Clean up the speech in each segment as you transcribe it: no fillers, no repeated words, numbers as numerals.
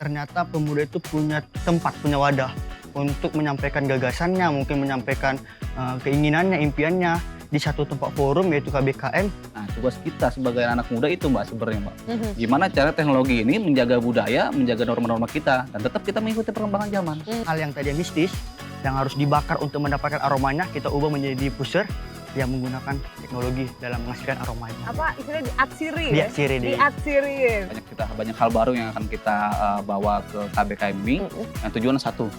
ternyata pemuda itu punya tempat, punya wadah untuk menyampaikan gagasannya, mungkin menyampaikan keinginannya, impiannya di satu tempat forum yaitu KBKM. Nah, tugas kita sebagai anak muda itu Mbak sebenarnya Mbak. Gimana cara teknologi ini menjaga budaya, menjaga norma-norma kita, dan tetap kita mengikuti perkembangan zaman. Hal yang tadi mistis, yang harus dibakar untuk mendapatkan aromanya, kita ubah menjadi diffuser yang menggunakan teknologi dalam menghasilkan aromanya. Apa istilahnya diaksiri ya? Diaksiri. Banyak hal baru yang akan kita bawa ke KBKM ini. Yang tujuan satu,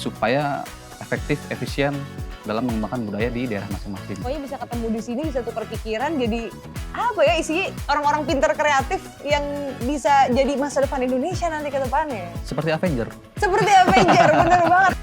supaya efektif, efisien dalam mengembangkan budaya di daerah masing-masing. Pokoknya bisa ketemu di sini, bisa tukar pikiran, jadi apa ya isinya orang-orang pinter kreatif yang bisa jadi masa depan Indonesia nanti ke depannya. Seperti Avenger. Seperti Avenger, bener banget.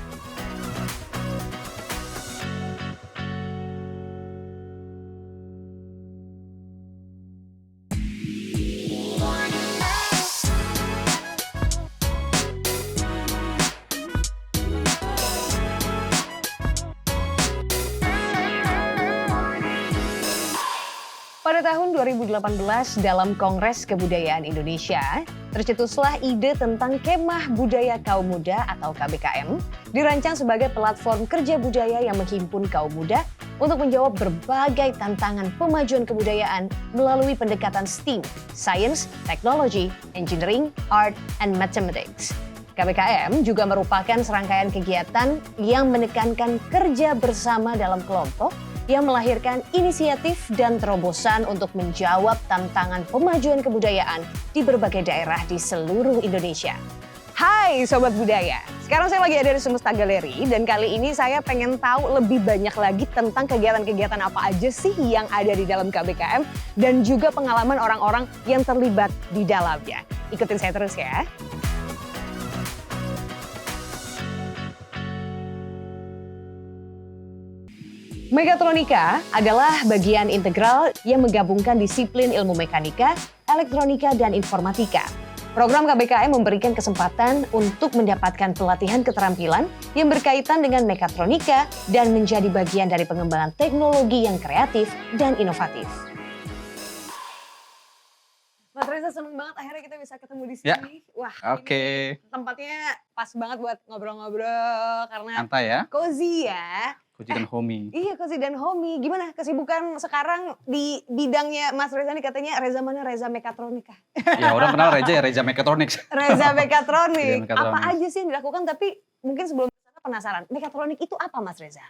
Pada tahun 2018 dalam Kongres Kebudayaan Indonesia, tercetuslah ide tentang Kemah Budaya Kaum Muda atau KBKM, dirancang sebagai platform kerja budaya yang menghimpun kaum muda untuk menjawab berbagai tantangan pemajuan kebudayaan melalui pendekatan STEAM, Science, Technology, Engineering, Art, and Mathematics. KBKM juga merupakan serangkaian kegiatan yang menekankan kerja bersama dalam kelompok yang melahirkan inisiatif dan terobosan untuk menjawab tantangan pemajuan kebudayaan di berbagai daerah di seluruh Indonesia. Hai Sobat Budaya, sekarang saya lagi ada di Semesta Galeri dan kali ini saya pengen tahu lebih banyak lagi tentang kegiatan-kegiatan apa aja sih yang ada di dalam KBKM dan juga pengalaman orang-orang yang terlibat di dalamnya. Ikutin saya terus ya. Mekatronika adalah bagian integral yang menggabungkan disiplin ilmu mekanika, elektronika, dan informatika. Program KBKM memberikan kesempatan untuk mendapatkan pelatihan keterampilan yang berkaitan dengan mekatronika dan menjadi bagian dari pengembangan teknologi yang kreatif dan inovatif. Mas Reza, seneng banget akhirnya kita bisa ketemu di sini. Ya. Wah, Oke. tempatnya pas banget buat ngobrol-ngobrol karena Santai ya, cozy ya. Koji dan Homi. Iya, cozy dan homey. Gimana kesibukan sekarang di bidangnya Mas Reza nih, katanya Reza mana? Reza Mekatronika. Ya orang kenal Reza ya, Reza Mechatronics. Reza Mekatronik. Iya, Mekatronik. Apa aja sih yang dilakukan? Tapi mungkin sebelum kesana penasaran. Mekatronik itu apa Mas Reza?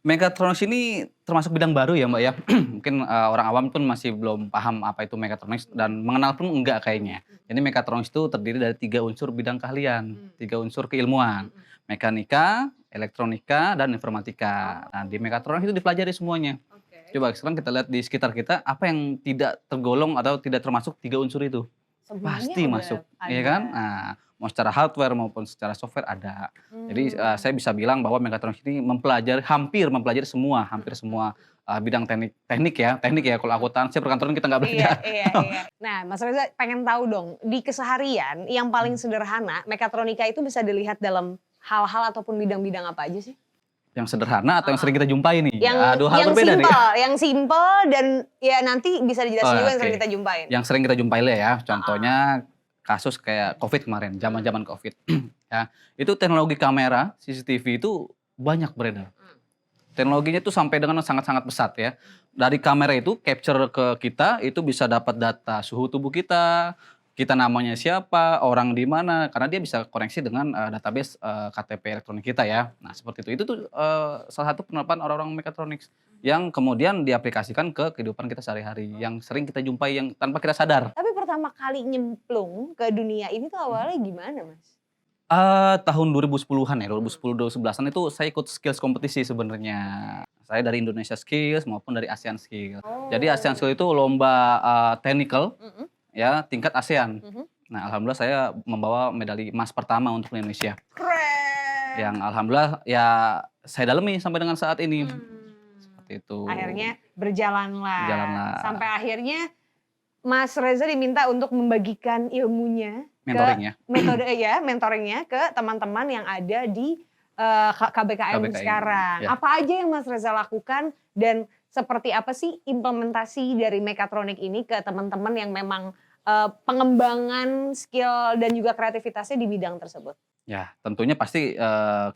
Mechatronics ini termasuk bidang baru ya Mbak ya. Mungkin orang awam pun masih belum paham apa itu Mechatronics dan mengenal pun enggak kayaknya. Jadi Mechatronics itu terdiri dari 3 unsur bidang keahlian, 3 unsur keilmuan. Mekanika, elektronika, dan informatika. Nah di Mechatronics itu dipelajari semuanya. Coba sekarang kita lihat di sekitar kita apa yang tidak tergolong atau tidak termasuk 3 unsur itu. Semuanya Pasti udah masuk, ada. ya kan? Nah, mau secara hardware maupun secara software ada. Jadi saya bisa bilang bahwa Mechatronics ini hampir mempelajari hampir semua bidang teknik ya. Kalau akuntansi perkantoran kita nggak belajar. Iya. Nah, Mas Reza pengen tahu dong, di keseharian yang paling sederhana, mekatronika itu bisa dilihat dalam hal-hal ataupun bidang-bidang apa aja sih? Yang sederhana atau yang sering kita jumpai nih? Yang, Dua hal berbeda nih. Yang simple dan ya nanti bisa dijelasin juga yang sering kita jumpain. Yang sering kita jumpai lah ya, contohnya kasus kayak COVID kemarin, zaman-zaman COVID. Ya, itu teknologi kamera CCTV itu banyak beredar. Teknologinya itu sampai dengan sangat-sangat pesat ya. Dari kamera itu capture ke kita itu bisa dapat data suhu tubuh kita namanya siapa, orang di mana, karena dia bisa koneksi dengan database KTP elektronik kita ya. Nah seperti itu. Itu tuh salah satu penerapan orang-orang Mechatronics yang kemudian diaplikasikan ke kehidupan kita sehari-hari, yang sering kita jumpai yang tanpa kita sadar. Tapi pertama kali nyemplung ke dunia ini tuh awalnya gimana Mas? Tahun 2010-an ya, 2010-2011an itu saya ikut skills kompetisi sebenarnya. Saya dari Indonesia Skills maupun dari ASEAN Skills. Jadi ASEAN Skills itu lomba technical ya tingkat ASEAN. Nah alhamdulillah saya membawa medali emas pertama untuk Indonesia. Keren. Yang alhamdulillah ya saya dalami sampai dengan saat ini. Seperti itu. Akhirnya berjalanlah. Berjalanlah. Sampai akhirnya Mas Reza diminta untuk membagikan ilmunya. Mentoringnya ke teman-teman yang ada di KBKM sekarang. Ya. Apa aja yang Mas Reza lakukan dan seperti apa sih implementasi dari Mechatronic ini ke teman-teman yang memang pengembangan skill dan juga kreativitasnya di bidang tersebut? Ya, tentunya pasti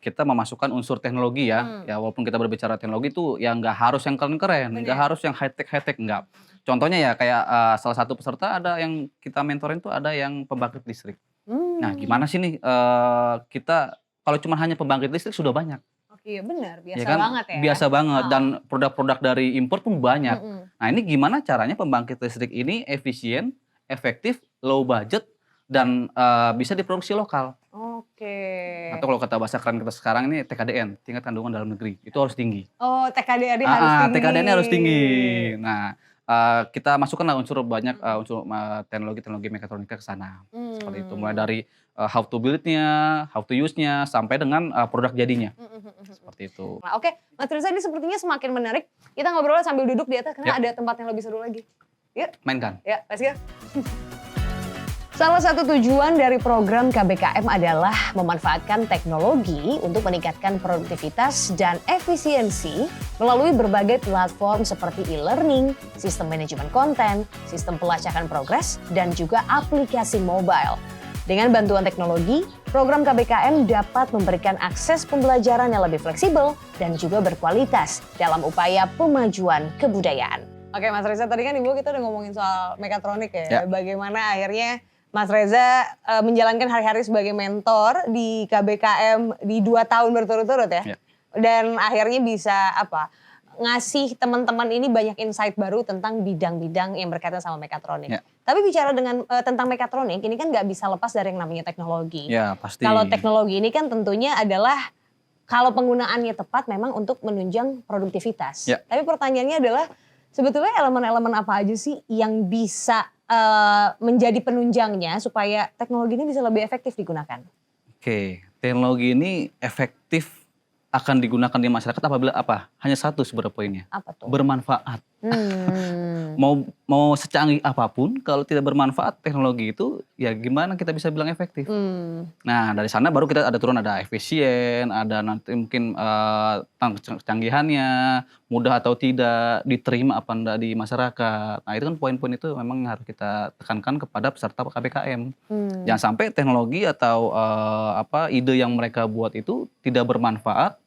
kita memasukkan unsur teknologi ya. Hmm. Ya walaupun kita berbicara teknologi itu ya nggak harus yang keren-keren, nggak Bener. harus yang high-tech, nggak. Contohnya ya kayak salah satu peserta ada yang kita mentorin tuh ada yang pembangkit listrik. Nah, Hmm. gimana sih nih kita kalau cuma hanya pembangkit listrik sudah banyak, Oke, benar, biasa ya kan? banget ya. Biasa banget Ah. dan produk-produk dari impor pun banyak. Mm-mm. Nah, ini gimana caranya pembangkit listrik ini efisien, efektif, low budget dan bisa diproduksi lokal. Oke. Atau kalau kata bahasa keren kita sekarang ini TKDN, tingkat kandungan dalam negeri, itu harus tinggi. Oh, TKDR harus tinggi. TKDN-nya harus tinggi. Nah, kita masukkanlah unsur banyak unsur teknologi-teknologi mekatronika ke sana. Seperti itu, mulai dari how to build-nya, how to use-nya, sampai dengan produk jadinya. Seperti itu. Nah, oke, Mas Reza ini sepertinya semakin menarik. Kita ngobrol sambil duduk di atas karena Ya. ada tempat yang lebih seru lagi. Yuk, Mainkan. ya, let's go. Salah satu tujuan dari program KBKM adalah memanfaatkan teknologi untuk meningkatkan produktivitas dan efisiensi melalui berbagai platform seperti e-learning, sistem manajemen konten, sistem pelacakan progres, dan juga aplikasi mobile. Dengan bantuan teknologi, program KBKM dapat memberikan akses pembelajaran yang lebih fleksibel dan juga berkualitas dalam upaya pemajuan kebudayaan. Oke Mas Reza, tadi kan Ibu kita udah ngomongin soal mekatronik ya. Ya. Bagaimana akhirnya Mas Reza menjalankan hari-hari sebagai mentor di KBKM di 2 tahun berturut-turut ya. Ya. Dan akhirnya bisa ngasih teman-teman ini banyak insight baru tentang bidang-bidang yang berkaitan sama mekatronik. Ya. Tapi bicara dengan tentang mekatronik ini kan nggak bisa lepas dari yang namanya teknologi. Ya, pasti. Kalau teknologi ini kan tentunya adalah kalau penggunaannya tepat memang untuk menunjang produktivitas. Ya. Tapi pertanyaannya adalah sebetulnya elemen-elemen apa aja sih yang bisa menjadi penunjangnya supaya teknologi ini bisa lebih efektif digunakan? Oke, teknologi ini efektif akan digunakan di masyarakat apabila apa? Hanya satu sebenarnya poinnya, Apa tuh? bermanfaat. Mau secanggih apapun kalau tidak bermanfaat teknologi itu ya gimana kita bisa bilang efektif. Nah, dari sana baru kita ada turun, ada efisien, ada nanti mungkin kecanggihannya, mudah atau tidak, diterima apa enggak di masyarakat. Nah, itu kan poin-poin itu memang harus kita tekankan kepada peserta KBKM. Jangan sampai teknologi atau ide yang mereka buat itu tidak bermanfaat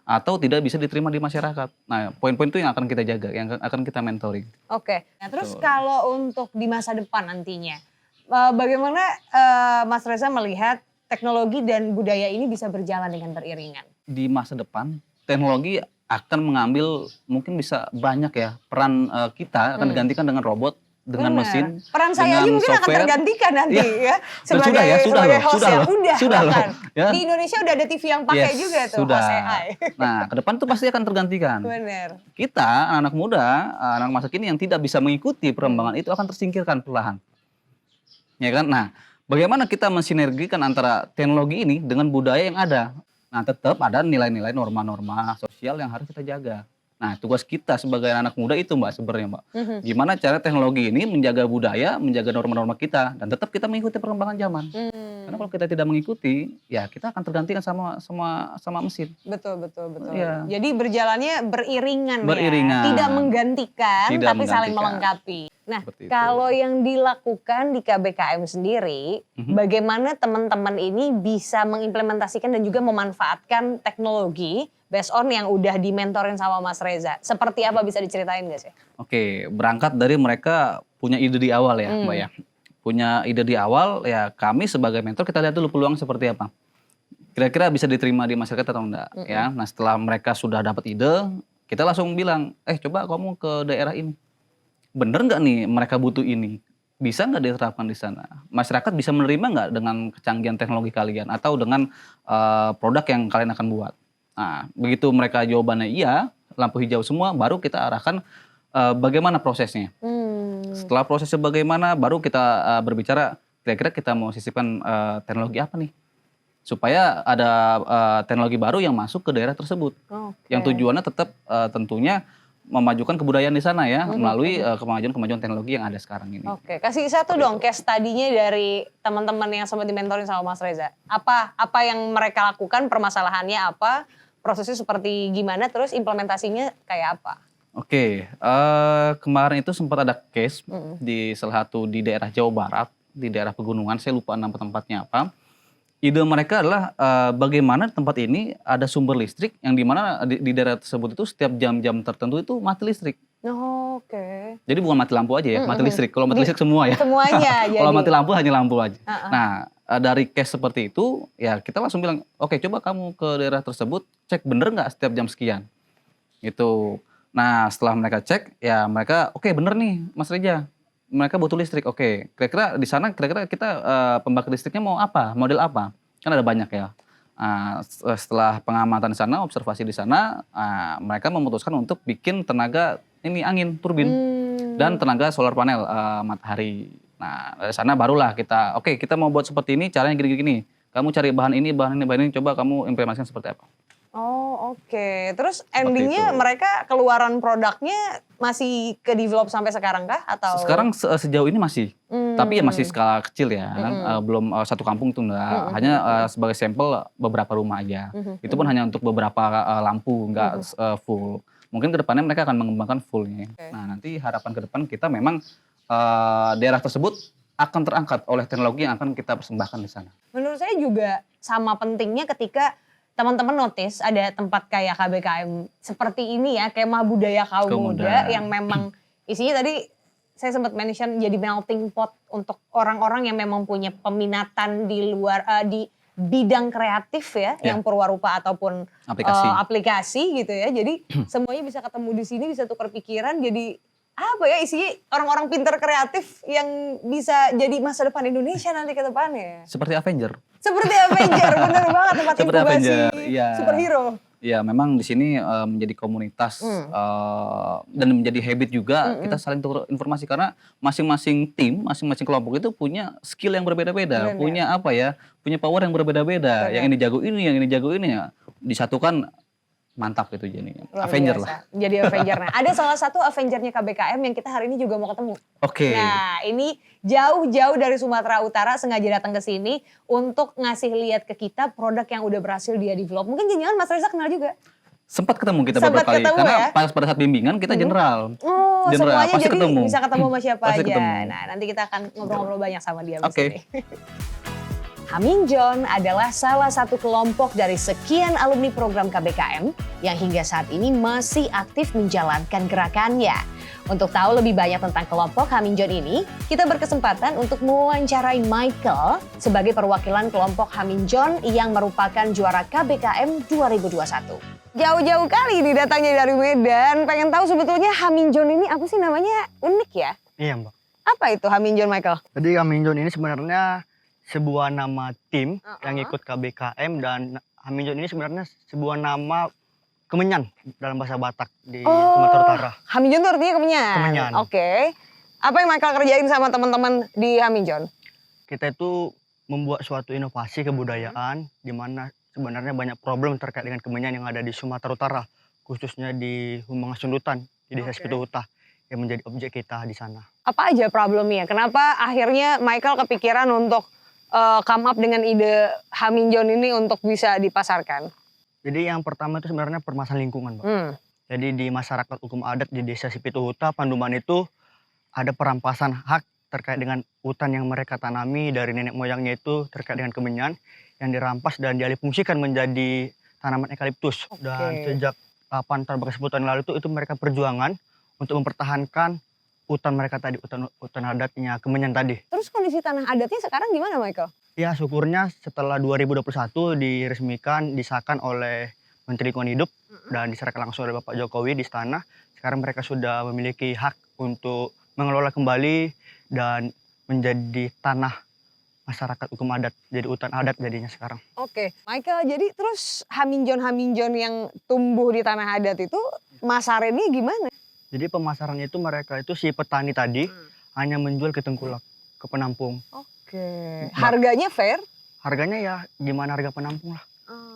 atau tidak bisa diterima di masyarakat. Nah, poin-poin itu yang akan kita jaga, yang akan kita mentoring. Oke. Nah, terus Betul. kalau untuk di masa depan nantinya, bagaimana Mas Reza melihat teknologi dan budaya ini bisa berjalan dengan beriringan? Di masa depan, teknologi akan mengambil mungkin bisa banyak ya peran kita akan digantikan dengan robot, dengan Benar. mesin, Peran saya aja dengan mungkin akan software. tergantikan nanti ya. Sudah Sebagai host loh, ya. sudah loh, bahkan. ya. Di Indonesia udah ada TV yang pakai Yes, juga tuh sudah. host AI. Nah, ke depan tuh pasti akan tergantikan. Benar. Kita anak muda, anak masa kini yang tidak bisa mengikuti perkembangan itu akan tersingkirkan perlahan. Ya kan? Nah, bagaimana kita mensinergikan antara teknologi ini dengan budaya yang ada? Nah, tetap ada nilai-nilai norma-norma sosial yang harus kita jaga. Nah, tugas kita sebagai anak muda itu Mbak sebenarnya Mbak. Gimana cara teknologi ini menjaga budaya, menjaga norma-norma kita dan tetap kita mengikuti perkembangan zaman. Karena kalau kita tidak mengikuti, ya kita akan tergantikan sama mesin. Betul. Iya. Jadi berjalannya beriringan, Beriringan. ya. Tidak menggantikan, Tidak tapi saling menggantikan. melengkapi. Nah, Seperti itu. kalau yang dilakukan di KBKM sendiri, bagaimana teman-teman ini bisa mengimplementasikan dan juga memanfaatkan teknologi based on yang udah dimentorin sama Mas Reza? Seperti apa bisa diceritain gak sih? Oke, berangkat dari mereka punya ide di awal ya, Mbak ya. Punya ide di awal, ya kami sebagai mentor kita lihat dulu peluang seperti apa. Kira-kira bisa diterima di masyarakat atau enggak ya. Nah, setelah mereka sudah dapat ide, kita langsung bilang, coba kamu ke daerah ini. Bener nggak nih mereka butuh ini? Bisa nggak diterapkan di sana? Masyarakat bisa menerima nggak dengan kecanggihan teknologi kalian atau dengan produk yang kalian akan buat? Nah, begitu mereka jawabannya iya, lampu hijau semua, baru kita arahkan bagaimana prosesnya. Setelah prosesnya bagaimana, baru kita berbicara kira-kira kita mau sisipkan teknologi apa nih? Supaya ada teknologi baru yang masuk ke daerah tersebut. Yang tujuannya tetap tentunya memajukan kebudayaan di sana ya, melalui kemajuan teknologi yang ada sekarang ini. Oke, kasih satu dong case study-nya dari teman-teman yang sempat dimentorin sama Mas Reza. Apa yang mereka lakukan, permasalahannya apa, prosesnya seperti gimana, terus implementasinya kayak apa? Oke, kemarin itu sempat ada case Mm-mm. di salah satu di daerah Jawa Barat, di daerah pegunungan, saya lupa nama tempatnya apa. Ide mereka adalah bagaimana tempat ini ada sumber listrik yang dimana di daerah tersebut itu setiap jam-jam tertentu itu mati listrik. Oh, oke. Jadi bukan mati lampu aja ya, mati Mm-mm. listrik. Kalau mati listrik semua ya. Semuanya jadi. Kalau mati lampu hanya lampu aja. Uh-uh. Nah, dari case seperti itu, ya kita langsung bilang, oke coba kamu ke daerah tersebut, cek bener nggak setiap jam sekian. Gitu. Nah, setelah mereka cek, ya mereka, oke bener nih Mas Reja, mereka butuh listrik. Oke, kira-kira di sana kira-kira kita pembangkit listriknya mau apa, model apa? Kan ada banyak ya. Setelah pengamatan di sana, observasi di sana, mereka memutuskan untuk bikin tenaga ini angin, turbin, dan tenaga solar panel matahari. Nah, dari sana barulah kita, oke kita mau buat seperti ini, caranya gini-gini. Kamu cari bahan ini, coba kamu implementasikan seperti apa. Oh, oke. Terus Seperti endingnya itu. mereka keluaran produknya masih ke develop sampai sekarang kah? Atau? Sekarang sejauh ini masih, tapi ya masih skala kecil ya, belum satu kampung itu enggak, hanya sebagai sampel beberapa rumah aja. Itu pun hanya untuk beberapa lampu, enggak full. Mungkin kedepannya mereka akan mengembangkan fullnya. Nah nanti harapan ke depan kita memang daerah tersebut akan terangkat oleh teknologi yang akan kita persembahkan di sana. Menurut saya juga sama pentingnya ketika teman-teman notice ada tempat kayak KBKM seperti ini ya, kemah budaya kaum muda yang memang isinya tadi saya sempat mention jadi melting pot untuk orang-orang yang memang punya peminatan di luar di bidang kreatif ya, yang perwarupa ataupun aplikasi gitu ya. Jadi semuanya bisa ketemu di sini, bisa tukar pikiran, jadi apa ya isinya orang-orang pintar kreatif yang bisa jadi masa depan Indonesia nanti ke depannya. Seperti Avenger. Seperti Avenger, bener banget tempat Seperti inkubasi Avenger, ya. superhero. Ya memang di sini menjadi komunitas dan menjadi habit juga kita saling tukar informasi karena masing-masing tim, masing-masing kelompok itu punya skill yang berbeda-beda, punya apa ya, punya power yang berbeda-beda. Yang ini jago ini, yang ini jago ini ya disatukan mantap itu jadinya. Luar Avenger biasa. lah. Jadi Avenger. Nah, ada salah satu Avengernya KBKM yang kita hari ini juga mau ketemu. Oke. Nah, ini jauh-jauh dari Sumatera Utara sengaja datang ke sini untuk ngasih lihat ke kita produk yang udah berhasil dia develop. Mungkin jangan Mas Reza kenal juga. Sempat ketemu kita Sempat beberapa kali ketemu karena ya? pada saat bimbingan kita general. Oh, General, semuanya pasti jadi ketemu. bisa ketemu sama siapa Pasti aja. ketemu. Nah, nanti kita akan ngobrol-ngobrol banyak sama dia di Oke. sini. Haminjon adalah salah satu kelompok dari sekian alumni program KBKM yang hingga saat ini masih aktif menjalankan gerakannya. Untuk tahu lebih banyak tentang kelompok Haminjon ini, kita berkesempatan untuk mewawancarai Michael sebagai perwakilan kelompok Haminjon yang merupakan juara KBKM 2021. Jauh-jauh kali nih datangnya dari Medan, pengen tahu sebetulnya Haminjon ini apa sih namanya? Unik ya? Iya Mbak. Apa itu Haminjon, Michael? Jadi Haminjon ini sebenarnya sebuah nama tim yang ikut KBKM dan Haminjon ini sebenarnya sebuah nama kemenyan dalam bahasa Batak di Sumatera Utara. Haminjon itu artinya kemenyan? Kemenyan. Oke. Apa yang Michael kerjain sama teman-teman di Haminjon? Kita itu membuat suatu inovasi kebudayaan di mana sebenarnya banyak problem terkait dengan kemenyan yang ada di Sumatera Utara, khususnya di Humangas Sundutan, di Desa Spituhuta yang menjadi objek kita di sana. Apa aja problemnya? Kenapa akhirnya Michael kepikiran untuk come up dengan ide Haminjon ini untuk bisa dipasarkan? Jadi yang pertama itu sebenarnya permasalahan lingkungan, Mbak. Jadi di masyarakat hukum adat di Desa Spituhuta, Panduman itu ada perampasan hak terkait dengan hutan yang mereka tanami dari nenek moyangnya itu terkait dengan kemenyan yang dirampas dan dialihfungsikan menjadi tanaman eukaliptus. Dan sejak 8 tahun bekas 10 tahun lalu itu mereka perjuangan untuk mempertahankan hutan mereka tadi, hutan adatnya kemenyan tadi. Terus kondisi tanah adatnya sekarang gimana, Michael? Ya syukurnya setelah 2021 diresmikan, disahkan oleh Menteri Lingkungan Hidup dan diserahkan langsung oleh Bapak Jokowi di istana. Sekarang mereka sudah memiliki hak untuk mengelola kembali dan menjadi tanah masyarakat hukum adat, jadi hutan adat jadinya sekarang. Oke, Michael, jadi terus Haminjon-Haminjon yang tumbuh di tanah adat itu masarannya gimana? Jadi pemasarannya itu mereka itu si petani tadi hanya menjual ke tengkulak, ke penampung. Oke. Harganya fair? Harganya ya gimana harga penampung lah.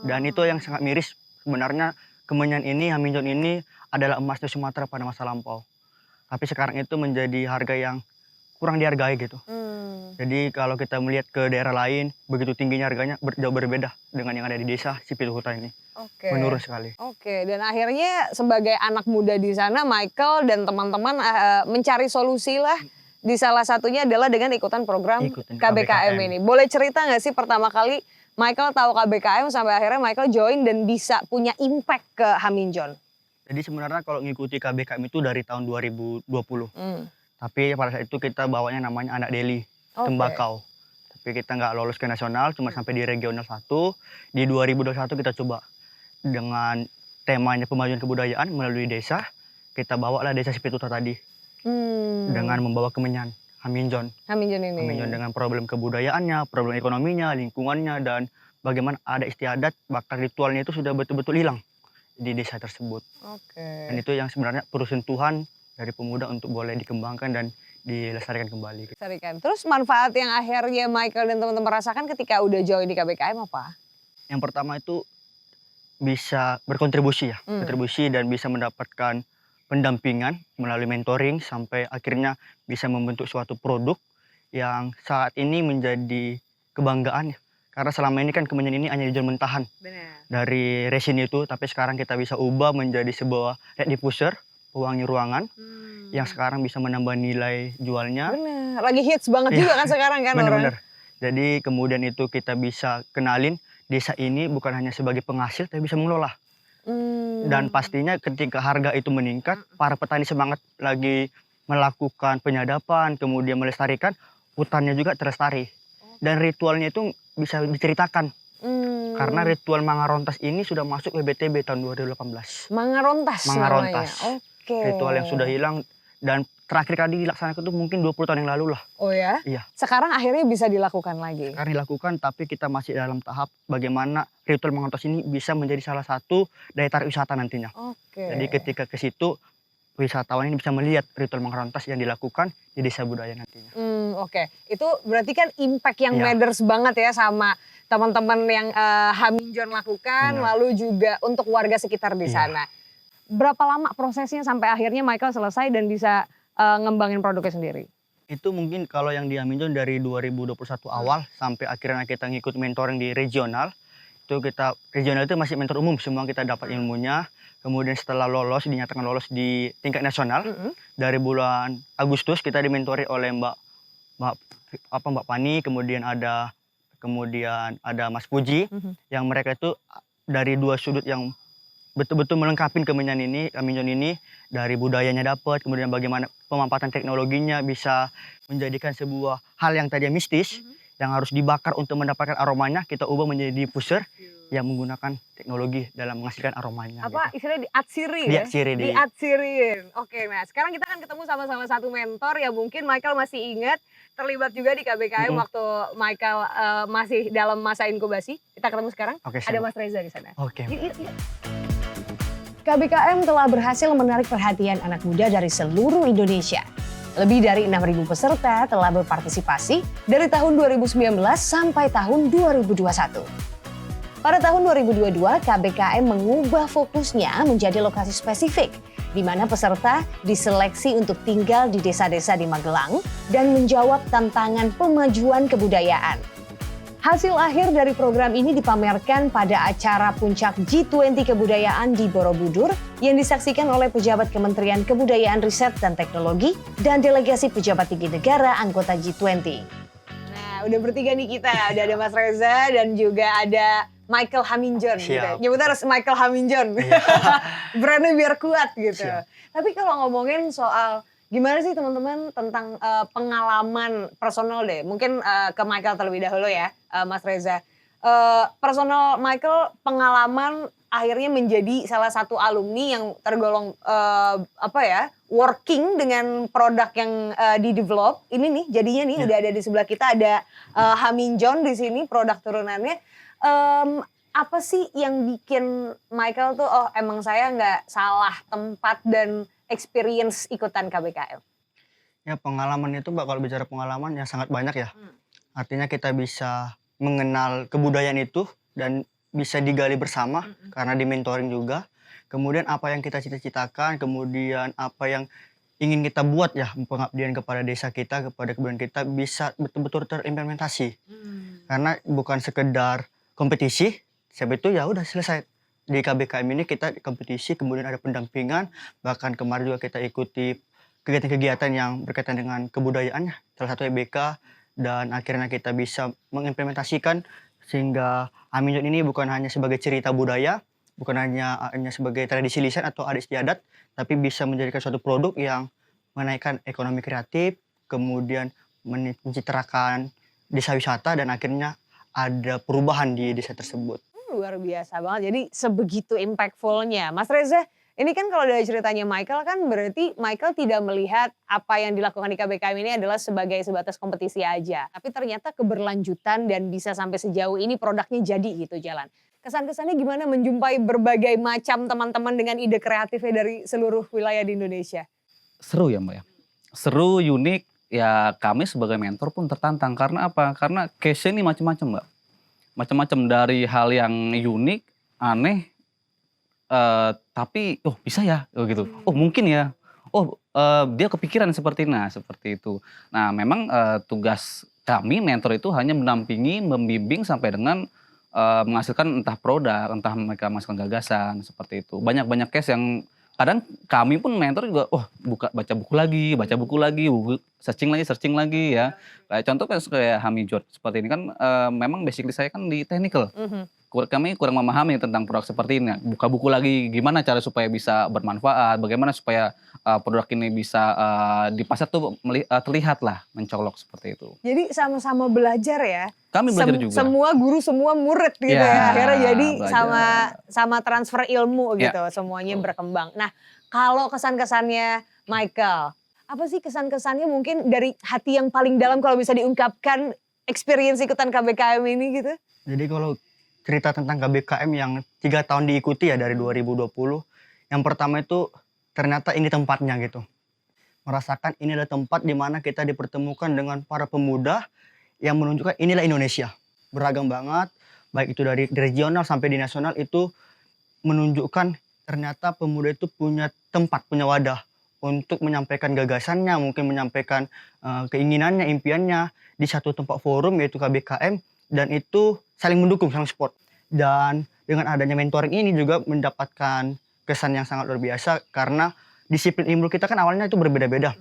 Dan itu yang sangat miris. Sebenarnya kemenyan ini, Haminjon ini adalah emas di Sumatera pada masa lampau. Tapi sekarang itu menjadi harga yang kurang dihargai gitu. Jadi kalau kita melihat ke daerah lain, begitu tingginya harganya jauh berbeda dengan yang ada di desa Spituhuta ini. menurun sekali. Oke, dan akhirnya sebagai anak muda di sana, Michael dan teman-teman mencari solusi lah. Di salah satunya adalah dengan ikutan program KBKM ini. Boleh cerita nggak sih pertama kali Michael tahu KBKM sampai akhirnya Michael join dan bisa punya impact ke Haminjon? Jadi sebenarnya kalau ngikuti KBKM itu dari tahun 2020. Tapi pada saat itu kita bawanya namanya anak Deli, tembakau. Tapi kita nggak lolos ke nasional, cuma sampai di regional 1. Di 2021 kita coba dengan temanya pemajuan kebudayaan melalui desa. Kita bawalah desa Sipituta tadi. Dengan membawa kemenyan Haminjon ini. Haminjon dengan problem kebudayaannya, problem ekonominya, lingkungannya, dan bagaimana adat istiadat bahkan ritualnya itu sudah betul-betul hilang di desa tersebut. Dan itu yang sebenarnya perlu sentuhan dari pemuda untuk boleh dikembangkan dan dilestarikan kembali. Terus manfaat yang akhirnya Michael dan teman-teman rasakan ketika udah join di KBKM apa? Yang pertama itu bisa berkontribusi ya, kontribusi dan bisa mendapatkan pendampingan melalui mentoring sampai akhirnya bisa membentuk suatu produk yang saat ini menjadi kebanggaan. Karena selama ini kan kemenyan ini hanya dijual mentahan. Dari resin itu, tapi sekarang kita bisa ubah menjadi sebuah red diffuser, pewangi ruangan, yang sekarang bisa menambah nilai jualnya. Bener, lagi hits banget juga kan sekarang kan bener-bener. Jadi kemudian itu kita bisa kenalin desa ini bukan hanya sebagai penghasil, tapi bisa mengelola. Dan pastinya ketika harga itu meningkat, para petani semangat lagi melakukan penyadapan, kemudian melestarikan, hutannya juga terlestari. Dan ritualnya itu bisa diceritakan. Karena ritual Mangarontas ini sudah masuk WBTB tahun 2018. Mangarontas. Ritual yang sudah hilang dan terakhir kali dilaksanakan itu mungkin 20 tahun yang lalu lah. Oh ya? Iya. Sekarang akhirnya bisa dilakukan lagi? Sekarang dilakukan, tapi kita masih dalam tahap bagaimana ritual Mangarontas ini bisa menjadi salah satu daya tarik wisata nantinya. Jadi ketika ke situ, wisatawan ini bisa melihat ritual Mangarontas yang dilakukan di desa budaya nantinya. Itu berarti kan impact yang matters banget ya sama teman-teman yang Haminjon lakukan, lalu juga untuk warga sekitar di sana. Berapa lama prosesnya sampai akhirnya Michael selesai dan bisa ngembangin produknya sendiri? Itu mungkin kalau yang di Haminjon dari 2021 awal sampai akhirnya kita ngikut mentoring di regional. Itu kita regional itu masih mentor umum, semua kita dapat ilmunya. Kemudian setelah lolos, dinyatakan lolos di tingkat nasional, dari bulan Agustus kita dimentori oleh Mbak Pani, kemudian ada Mas Puji, yang mereka itu dari dua sudut yang betul-betul melengkapi Haminjon ini dari budayanya dapat, kemudian bagaimana pemanfaatan teknologinya bisa menjadikan sebuah hal yang tadinya mistis yang harus dibakar untuk mendapatkan aromanya, kita ubah menjadi diffuser yang menggunakan teknologi dalam menghasilkan aromanya. Apa istilahnya diatsiri ya? Diatsirin. Oke, nah sekarang kita akan ketemu sama salah satu mentor yang mungkin Michael masih ingat, terlibat juga di KBKM waktu Michael masih dalam masa inkubasi. Kita ketemu sekarang. Ada Mas Reza di sana. Yuk. KBKM telah berhasil menarik perhatian anak muda dari seluruh Indonesia. Lebih dari 6.000 peserta telah berpartisipasi dari tahun 2019 sampai tahun 2021. Pada tahun 2022, KBKM mengubah fokusnya menjadi lokasi spesifik, di mana peserta diseleksi untuk tinggal di desa-desa di Magelang dan menjawab tantangan pemajuan kebudayaan. Hasil akhir dari program ini dipamerkan pada acara puncak G20 Kebudayaan di Borobudur yang disaksikan oleh pejabat Kementerian Kebudayaan Riset dan Teknologi dan delegasi pejabat tinggi negara anggota G20. Nah, udah bertiga nih kita. Udah ada Mas Reza dan juga ada Michael Haminjon. Gitu. Nyebutnya harus Michael Haminjon. Brandnya biar kuat gitu. Tapi kalau ngomongin soal gimana sih teman-teman tentang pengalaman personal deh. Mungkin ke Michael terlebih dahulu ya, Mas Reza. Personal Michael, pengalaman akhirnya menjadi salah satu alumni yang tergolong working dengan produk yang di-develop. Ini nih jadinya nih udah ada di sebelah kita, ada Haminjon di sini produk turunannya. Apa sih yang bikin Michael tuh emang saya nggak salah tempat dan experience ikutan KBKM? Ya pengalaman itu Mbak, kalau bicara pengalaman ya sangat banyak ya. Artinya kita bisa mengenal kebudayaan itu dan bisa digali bersama karena di mentoring juga. Kemudian apa yang kita cita-citakan, kemudian apa yang ingin kita buat ya, pengabdian kepada desa kita, kepada kebudayaan kita bisa betul-betul terimplementasi. Karena bukan sekedar kompetisi, sebab itu ya udah selesai. di KBKM ini kita kompetisi, kemudian ada pendampingan, bahkan kemarin juga kita ikuti kegiatan-kegiatan yang berkaitan dengan kebudayaan, salah satu EBK, dan akhirnya kita bisa mengimplementasikan sehingga Aminjot ini bukan hanya sebagai cerita budaya, bukan hanya sebagai tradisi lisan atau adat istiadat, tapi bisa menjadikan suatu produk yang menaikkan ekonomi kreatif, kemudian mencitrakan desa wisata, dan akhirnya ada perubahan di desa tersebut. Luar biasa banget, jadi sebegitu impactful-nya. Mas Reza, ini kan kalau dari ceritanya Michael kan berarti Michael tidak melihat apa yang dilakukan di KBKM ini adalah sebatas kompetisi aja. Tapi ternyata keberlanjutan dan bisa sampai sejauh ini produknya jadi gitu jalan. Kesan-kesannya gimana menjumpai berbagai macam teman-teman dengan ide kreatifnya dari seluruh wilayah di Indonesia? Seru ya Mbak ya? Seru, unik, ya kami sebagai mentor pun tertantang. Karena apa? Karena case-nya ini macam-macam Mbak. Macam-macam dari hal yang unik, aneh, tapi bisa ya gitu. Oh mungkin ya. Oh dia kepikiran seperti seperti itu. Nah memang tugas kami mentor itu hanya mendampingi, membimbing sampai dengan menghasilkan entah produk, entah mereka menghasilkan gagasan seperti itu. Banyak-banyak case yang kadang kami pun mentor juga, baca buku lagi, searching lagi ya. Kayak contoh kayak Hamijot seperti ini kan memang basically saya kan di technical. Kami kurang memahami tentang produk seperti ini. Buka buku lagi gimana cara supaya bisa bermanfaat, bagaimana supaya produk ini bisa di pasar tuh terlihat lah mencolok seperti itu. Jadi sama-sama belajar ya. Kami belajar juga. Semua guru, semua murid gitu ya. Akhirnya jadi sama transfer ilmu gitu, semuanya berkembang. Nah, kalau kesan-kesannya Michael, apa sih kesan-kesannya mungkin dari hati yang paling dalam kalau bisa diungkapkan experience ikutan KBKM ini gitu? Jadi kalau cerita tentang KBKM yang 3 tahun diikuti ya dari 2020, yang pertama itu ternyata ini tempatnya gitu. Merasakan ini adalah tempat di mana kita dipertemukan dengan para pemuda yang menunjukkan inilah Indonesia. Beragam banget, baik itu dari regional sampai di nasional, itu menunjukkan ternyata pemuda itu punya tempat, punya wadah untuk menyampaikan gagasannya, mungkin menyampaikan keinginannya, impiannya di satu tempat forum yaitu KBKM, dan itu saling mendukung, saling support. Dan dengan adanya mentoring ini juga mendapatkan kesan yang sangat luar biasa karena disiplin ilmu kita kan awalnya itu berbeda-beda.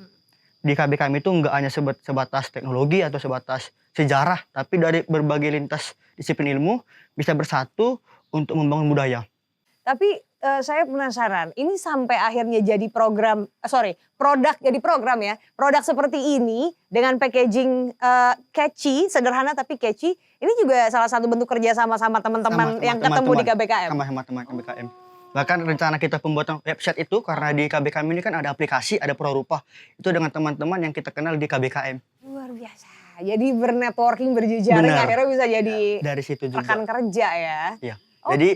Di KBKM itu nggak hanya sebatas teknologi atau sebatas sejarah, tapi dari berbagai lintas disiplin ilmu bisa bersatu untuk membangun budaya. Tapi saya penasaran, ini sampai akhirnya jadi produk jadi program ya. Produk seperti ini dengan packaging catchy, sederhana tapi catchy. Ini juga salah satu bentuk kerja sama teman-teman yang ketemu di KBKM. Sama teman KBKM. Bahkan rencana kita pembuatan website itu karena di KBKM ini kan ada aplikasi, ada Prorupa. Itu dengan teman-teman yang kita kenal di KBKM. Luar biasa. Jadi bernetworking, berjejaring, akhirnya bisa jadi dari situ juga rekan kerja ya. Iya. Jadi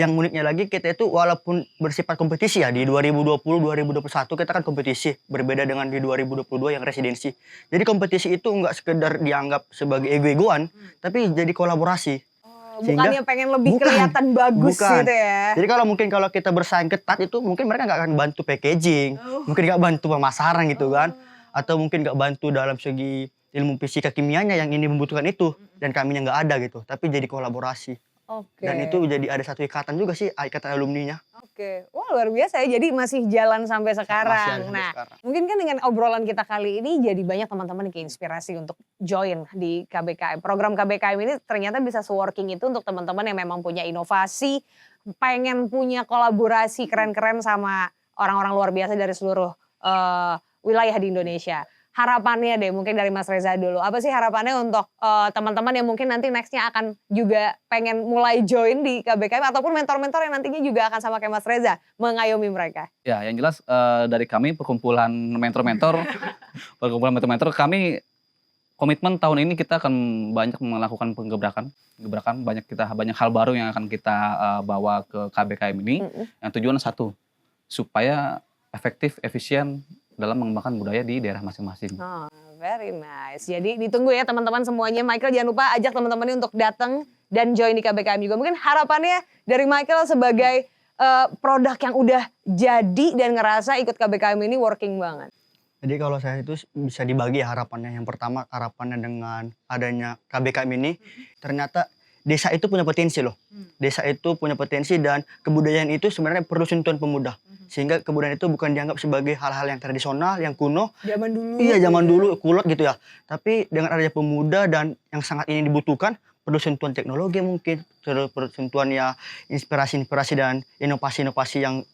yang uniknya lagi kita itu walaupun bersifat kompetisi ya di 2020-2021 kita kan kompetisi, berbeda dengan di 2022 yang residensi. Jadi kompetisi itu nggak sekedar dianggap sebagai ego-egoan, tapi jadi kolaborasi. Bukannya pengen lebih kelihatan bagus gitu ya. Jadi kalau kita bersaing ketat itu mungkin mereka nggak akan bantu packaging, mungkin nggak bantu pemasaran gitu kan, atau mungkin nggak bantu dalam segi ilmu fisika kimianya yang ini membutuhkan itu dan kaminya nggak ada gitu, tapi jadi kolaborasi. Dan itu jadi ada satu ikatan juga sih, ikatan alumninya. Wah luar biasa ya, jadi masih jalan sampai sekarang. Mungkin kan dengan obrolan kita kali ini jadi banyak teman-teman yang keinspirasi untuk join di KBKM. Program KBKM ini ternyata bisa se-working itu untuk teman-teman yang memang punya inovasi, pengen punya kolaborasi keren-keren sama orang-orang luar biasa dari seluruh wilayah di Indonesia. Harapannya deh mungkin dari Mas Reza dulu. Apa sih harapannya untuk teman-teman yang mungkin nanti nextnya akan juga pengen mulai join di KBKM ataupun mentor-mentor yang nantinya juga akan sama kayak Mas Reza mengayomi mereka? Ya yang jelas dari kami perkumpulan mentor-mentor, kami komitmen tahun ini kita akan banyak melakukan penggebrakan, banyak hal baru yang akan kita bawa ke KBKM ini. Yang tujuan satu, supaya efektif, efisien dalam mengembangkan budaya di daerah masing-masing. Very nice. Jadi ditunggu ya teman-teman semuanya. Michael jangan lupa ajak teman-temannya untuk datang dan join di KBKM juga. Mungkin harapannya dari Michael sebagai produk yang udah jadi dan ngerasa ikut KBKM ini working banget. Jadi kalau saya itu bisa dibagi harapannya. Yang pertama harapannya dengan adanya KBKM ini, ternyata desa itu punya potensi loh. desa itu punya potensi dan kebudayaan itu sebenarnya perlu sentuhan pemuda. Sehingga kebudayaan itu bukan dianggap sebagai hal-hal yang tradisional, yang kuno. Zaman dulu. Iya, zaman dulu kulot gitu ya. Tapi dengan adanya pemuda dan yang sangat ini dibutuhkan, perlu sentuhan teknologi mungkin, perlu sentuhan ya inspirasi-inspirasi dan inovasi-inovasi yang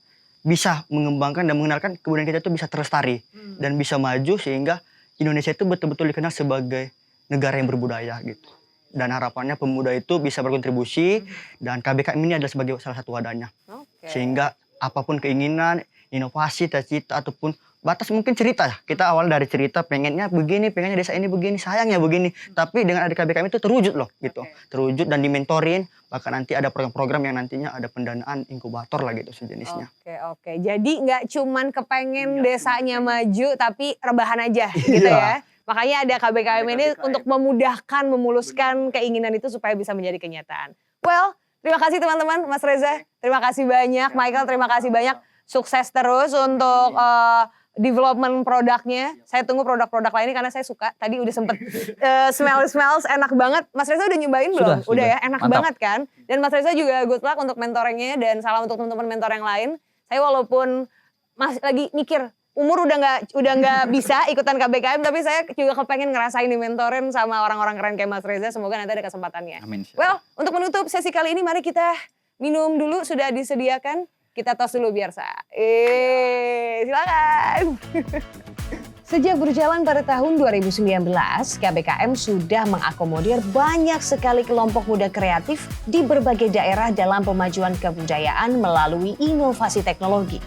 bisa mengembangkan dan mengenalkan kebudayaan kita itu bisa terlestari dan bisa maju sehingga Indonesia itu betul-betul dikenal sebagai negara yang berbudaya gitu. Dan harapannya pemuda itu bisa berkontribusi dan KBKM ini adalah sebagai salah satu wadahnya. Sehingga apapun keinginan, inovasi, cita-cita ataupun batas mungkin cerita. Kita awal dari cerita pengennya begini, pengennya desa ini begini, sayangnya begini. Tapi dengan ada KBKM itu terwujud loh gitu. Terwujud dan dimentorin, bahkan nanti ada program-program yang nantinya ada pendanaan inkubator lah gitu sejenisnya. Oke. Jadi nggak cuman kepengen desanya maju tapi rebahan aja gitu ya. Makanya ada KBKM ini untuk memudahkan, memuluskan keinginan itu supaya bisa menjadi kenyataan. Well, terima kasih teman-teman, Mas Reza. Terima kasih banyak, Michael. Terima kasih banyak. Sukses terus untuk development produknya. Saya tunggu produk-produk lainnya karena saya suka. Tadi udah sempet smells enak banget. Mas Reza udah nyobain belum? Udah ya, enak banget kan. Dan Mas Reza juga good luck untuk mentoringnya dan salam untuk teman-teman mentor yang lain. Saya walaupun masih lagi mikir umur udah nggak bisa ikutan KBKM, tapi saya juga kepengen ngerasain dimentorin sama orang-orang keren kayak Mas Reza. Semoga nanti ada kesempatannya. Amin. Well, untuk menutup sesi kali ini mari kita minum dulu, sudah disediakan. Kita tos dulu biar silakan. Sejak berjalan pada tahun 2019, KBKM sudah mengakomodir banyak sekali kelompok muda kreatif di berbagai daerah dalam pemajuan kebudayaan melalui inovasi teknologi.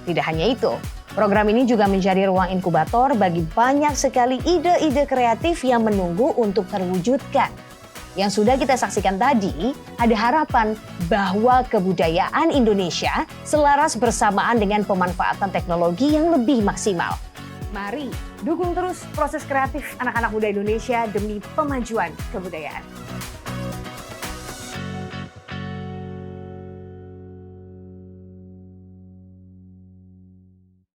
Tidak hanya itu, program ini juga menjadi ruang inkubator bagi banyak sekali ide-ide kreatif yang menunggu untuk terwujudkan. Yang sudah kita saksikan tadi, ada harapan bahwa kebudayaan Indonesia selaras bersamaan dengan pemanfaatan teknologi yang lebih maksimal. Mari dukung terus proses kreatif anak-anak muda Indonesia demi pemajuan kebudayaan.